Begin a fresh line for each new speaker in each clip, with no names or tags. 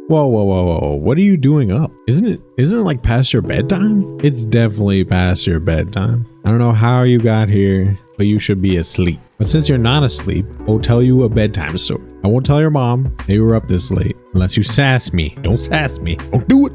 Whoa, whoa, whoa, whoa. What are you doing up? Isn't it like past your bedtime? It's definitely past your bedtime. I don't know how you got here, but you should be asleep. But since you're not asleep, I'll tell you a bedtime story. I won't tell your mom that you were up this late unless you sass me. Don't sass me. Don't do it.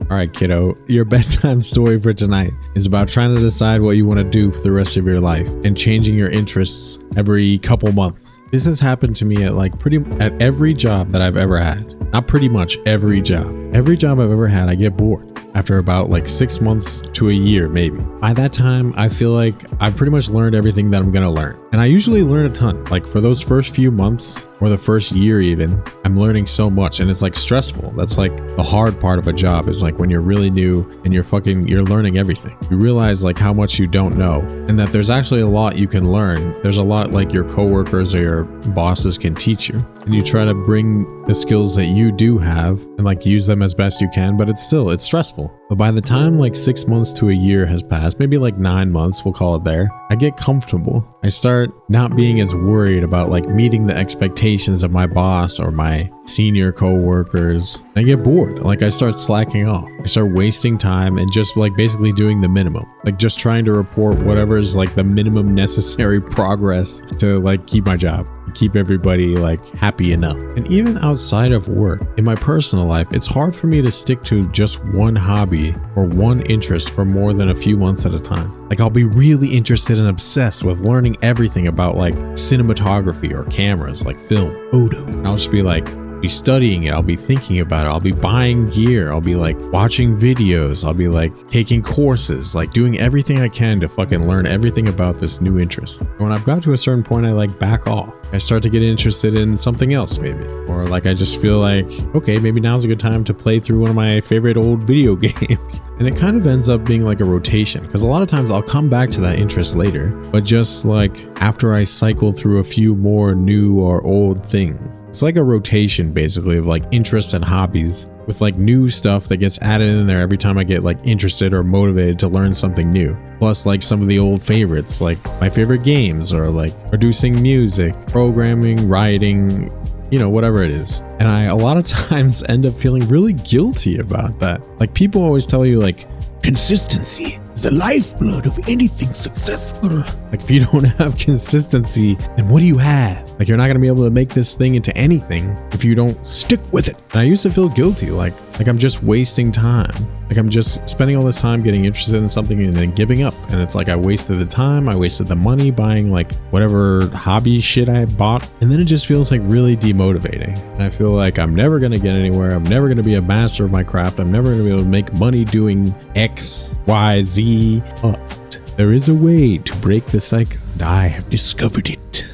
All right, kiddo, your bedtime story for tonight is about trying to decide what you want to do for the rest of your life and changing your interests every couple months. This has happened to me at every job that I've ever had. Not pretty much every job. Every job I've ever had, I get bored after about like 6 months to a year, maybe. By that time, I feel like I've pretty much learned everything that I'm gonna learn. And I usually learn a ton. Like for those first few months or the first year even, I'm learning so much and it's like stressful. That's like the hard part of a job, is like when you're really new and you're learning everything. You realize like how much you don't know and that there's actually a lot you can learn. There's a lot like your coworkers or your bosses can teach you. And you try to bring the skills that you do have and like use them as best you can, but it's stressful. But by the time like 6 months to a year has passed, maybe like 9 months, we'll call it there, I get comfortable. I start not being as worried about like meeting the expectations of my boss or my senior co-workers. I get bored. Like I start slacking off. I start wasting time and just like basically doing the minimum, like just trying to report whatever is like the minimum necessary progress to like keep my job, keep everybody like happy enough. And even outside of work, in my personal life, it's hard for me to stick to just one hobby or one interest for more than a few months at a time. Like I'll be really interested and obsessed with learning everything about like cinematography or cameras, like film, photo. And I'll just be like, be studying it, I'll be thinking about it, I'll be buying gear, I'll be like watching videos, I'll be like taking courses, like doing everything I can to fucking learn everything about this new interest. And when I've got to a certain point, I like back off. I start to get interested in something else maybe, or like I just feel like, okay, maybe now's a good time to play through one of my favorite old video games. And it kind of ends up being like a rotation, because a lot of times I'll come back to that interest later, but just like after I cycle through a few more new or old things. It's like a rotation basically of like interests and hobbies, with like new stuff that gets added in there every time I get like interested or motivated to learn something new. Plus like some of the old favorites, like my favorite games, or like producing music, programming, writing, you know, whatever it is. And I a lot of times end up feeling really guilty about that. Like people always tell you like consistency is the lifeblood of anything successful. Like if you don't have consistency, then what do you have? Like you're not gonna be able to make this thing into anything if you don't stick with it. And I used to feel guilty, like I'm just wasting time. Like I'm just spending all this time getting interested in something and then giving up. And it's like I wasted the time, I wasted the money buying like whatever hobby shit I bought. And then it just feels like really demotivating. And I feel like I'm never gonna get anywhere. I'm never gonna be a master of my craft. I'm never gonna be able to make money doing X, Y, Z. But there is a way to break the cycle, and I have discovered it.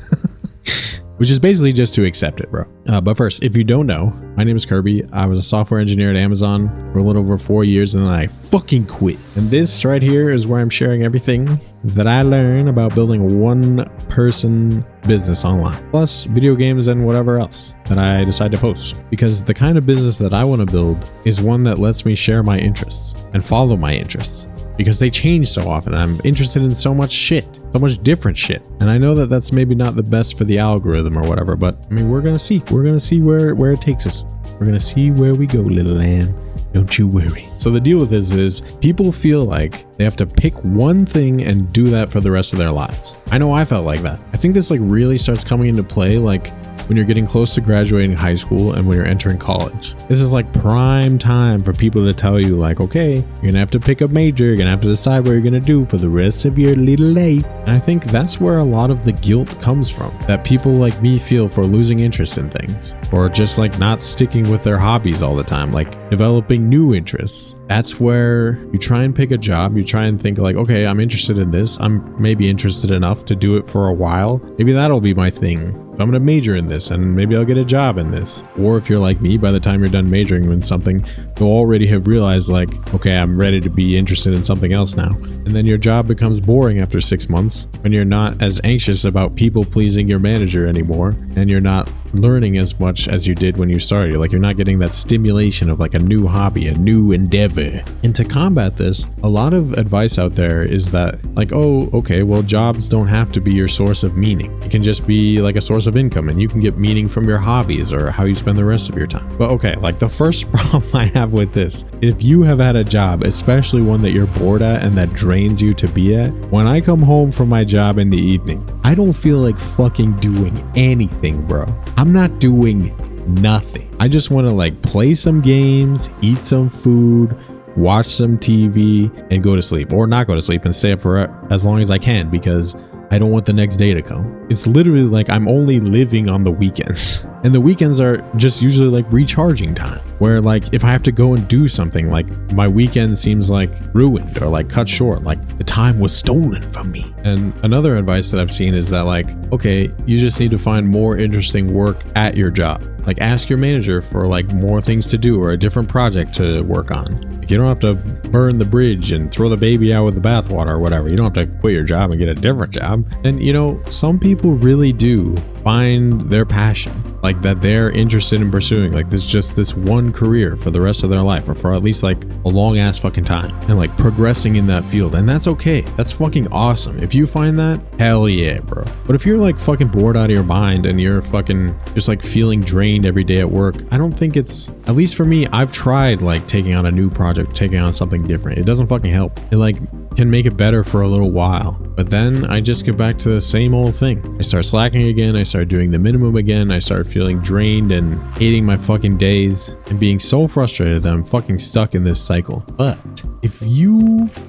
Which is basically just to accept it, bro. But first, if you don't know, my name is Kirby. I was a software engineer at Amazon for a little over 4 years, and then I fucking quit. And this right here is where I'm sharing everything that I learn about building a one-person business online, plus video games and whatever else that I decide to post. Because the kind of business that I want to build is one that lets me share my interests and follow my interests, because they change so often. I'm interested in so much shit, so much different shit. And I know that that's maybe not the best for the algorithm or whatever, but I mean, we're going to see where it takes us. We're going to see where we go, little lamb. Don't you worry. So the deal with this is people feel like they have to pick one thing and do that for the rest of their lives. I know I felt like that. I think this like really starts coming into play like when you're getting close to graduating high school and when you're entering college. This is like prime time for people to tell you like, okay, you're gonna have to pick a major, you're gonna have to decide what you're gonna do for the rest of your little life. And I think that's where a lot of the guilt comes from, that people like me feel for losing interest in things, or just like not sticking with their hobbies all the time, like developing new interests. That's where you try and pick a job, you try and think like, okay, I'm interested in this, I'm maybe interested enough to do it for a while, maybe that'll be my thing. I'm gonna major in this and maybe I'll get a job in this. Or if you're like me, by the time you're done majoring in something, you'll already have realized like, okay, I'm ready to be interested in something else now. And then your job becomes boring after 6 months when you're not as anxious about people pleasing your manager anymore, and you're not learning as much as you did when you started. Like, you're not getting that stimulation of like a new hobby, a new endeavor. And to combat this, a lot of advice out there is that like, oh, okay, well, jobs don't have to be your source of meaning. It can just be like a source of income, and you can get meaning from your hobbies or how you spend the rest of your time. But okay, like the first problem I have with this, if you have had a job, especially one that you're bored at and that drains you to be at, when I come home from my job in the evening, I don't feel like fucking doing anything, bro. I'm not doing nothing. I just want to like play some games, eat some food, watch some TV, and go to sleep, or not go to sleep and stay up for as long as I can because I don't want the next day to come. It's literally like I'm only living on the weekends. And the weekends are just usually like recharging time, where like if I have to go and do something, like my weekend seems like ruined or like cut short, like the time was stolen from me. And another advice that I've seen is that like, okay, you just need to find more interesting work at your job. Like ask your manager for like more things to do or a different project to work on. Like, you don't have to burn the bridge and throw the baby out with the bathwater or whatever. You don't have to quit your job and get a different job. And you know, some people really do find their passion, like that they're interested in pursuing, like there's just this one career for the rest of their life, or for at least like a long ass fucking time, and like progressing in that field. And that's okay. That's fucking awesome. If you find that, hell yeah, bro. But if you're like fucking bored out of your mind and you're fucking just like feeling drained every day at work, I don't think it's, at least for me, I've tried like taking on a new project, taking on something different. It doesn't fucking help. It like can make it better for a little while, but then I just get back to the same old thing. I start slacking again. I start doing the minimum again. I start feeling drained and hating my fucking days and being so frustrated that I'm fucking stuck in this cycle. But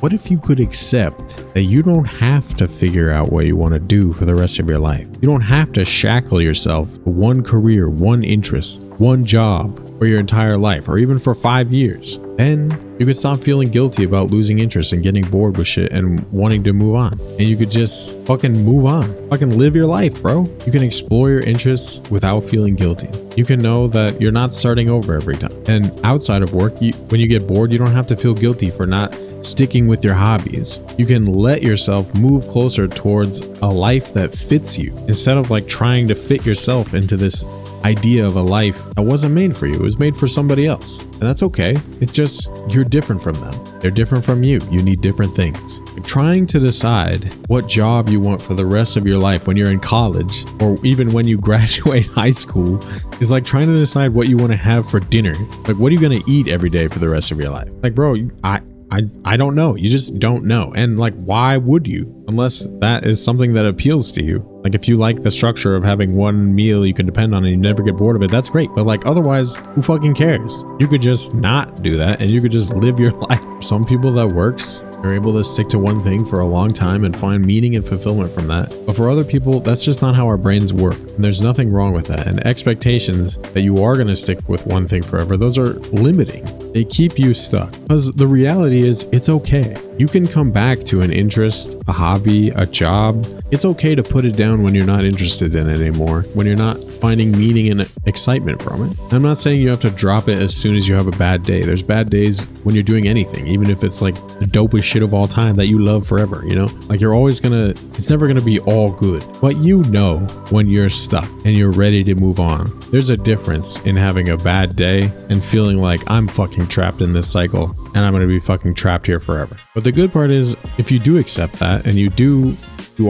what if you could accept that you don't have to figure out what you want to do for the rest of your life? You don't have to shackle yourself to one career, one interest, one job for your entire life, or even for 5 years. Then you could stop feeling guilty about losing interest and getting bored with shit and wanting to move on. And you could just fucking move on. Fucking live your life, bro. You can explore your interests without feeling guilty. You can know that you're not starting over every time. And outside of work, when you get bored, you don't have to feel guilty for not sticking with your hobbies. You can let yourself move closer towards a life that fits you, instead of like trying to fit yourself into this idea of a life that wasn't made for you. It was made for somebody else. And that's okay. It's just you're different from them. They're different from you. You need different things. Like trying to decide what job you want for the rest of your life when you're in college, or even when you graduate high school, is like trying to decide what you want to have for dinner. Like, what are you going to eat every day for the rest of your life? Like, bro, I don't know. You just don't know. And like, why would you? Unless that is something that appeals to you. Like if you like the structure of having one meal you can depend on and you never get bored of it, that's great. But like otherwise, who fucking cares? You could just not do that and you could just live your life. Some people that works are able to stick to one thing for a long time and find meaning and fulfillment from that. But for other people, that's just not how our brains work. And there's nothing wrong with that. And expectations that you are going to stick with one thing forever, those are limiting. They keep you stuck. Because the reality is, it's okay. You can come back to an interest, a hobby, a job. It's okay to put it down when you're not interested in it anymore, when you're not finding meaning and excitement from it. I'm not saying you have to drop it as soon as you have a bad day. There's bad days when you're doing anything, even if it's like the dopest shit of all time that you love forever, you know? Like it's never gonna be all good. But you know when you're stuck and you're ready to move on. There's a difference in having a bad day and feeling like I'm fucking trapped in this cycle and I'm gonna be fucking trapped here forever. But the good part is, if you do accept that and you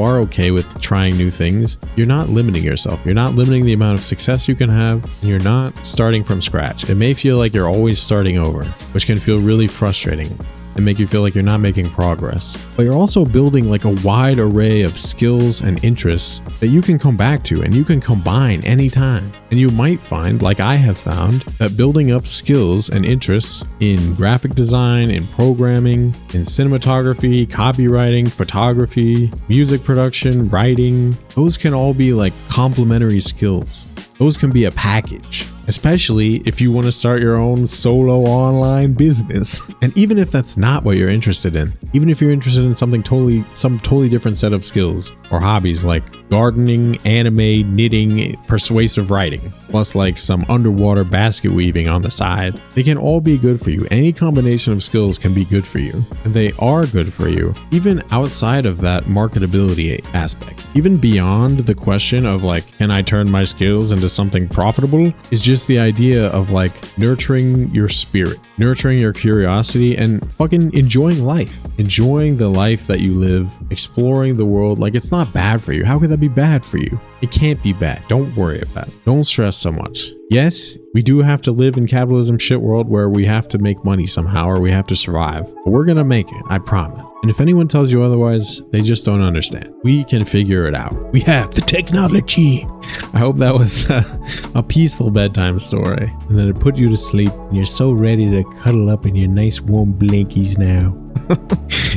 are okay with trying new things, you're not limiting yourself. You're not limiting the amount of success you can have, and you're not starting from scratch. It may feel like you're always starting over, which can feel really frustrating and make you feel like you're not making progress. But you're also building like a wide array of skills and interests that you can come back to and you can combine anytime. And you might find, like I have found, that building up skills and interests in graphic design, in programming, in cinematography, copywriting, photography, music production, writing, those can all be like complementary skills. Those can be a package, especially if you want to start your own solo online business. And even if that's not what you're interested in, even if you're interested in some totally different set of skills or hobbies like gardening, anime, knitting, persuasive writing, plus like some underwater basket weaving on the side. They can all be good for you. Any combination of skills can be good for you. And they are good for you, even outside of that marketability aspect. Even beyond the question of like, can I turn my skills into something profitable, is just the idea of like nurturing your spirit, nurturing your curiosity, and fucking enjoying life, enjoying the life that you live, exploring the world. Like, it's not bad for you. How could that be bad for you? It can't be bad. Don't worry about it. Don't stress so much. Yes, we do have to live in capitalism shit world where we have to make money somehow or we have to survive. But we're gonna make it, I promise. And if anyone tells you otherwise, they just don't understand. We can figure it out. We have the technology. I hope that was a peaceful bedtime story and that it put you to sleep and you're so ready to cuddle up in your nice warm blankies now.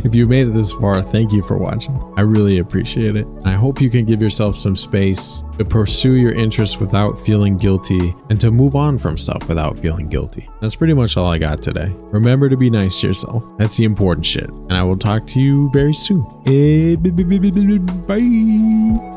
If you made it this far, thank you for watching. I really appreciate it. I hope you can give yourself some space to pursue your interests without feeling guilty and to move on from stuff without feeling guilty. That's pretty much all I got today. Remember to be nice to yourself. That's the important shit. And I will talk to you very soon. Bye.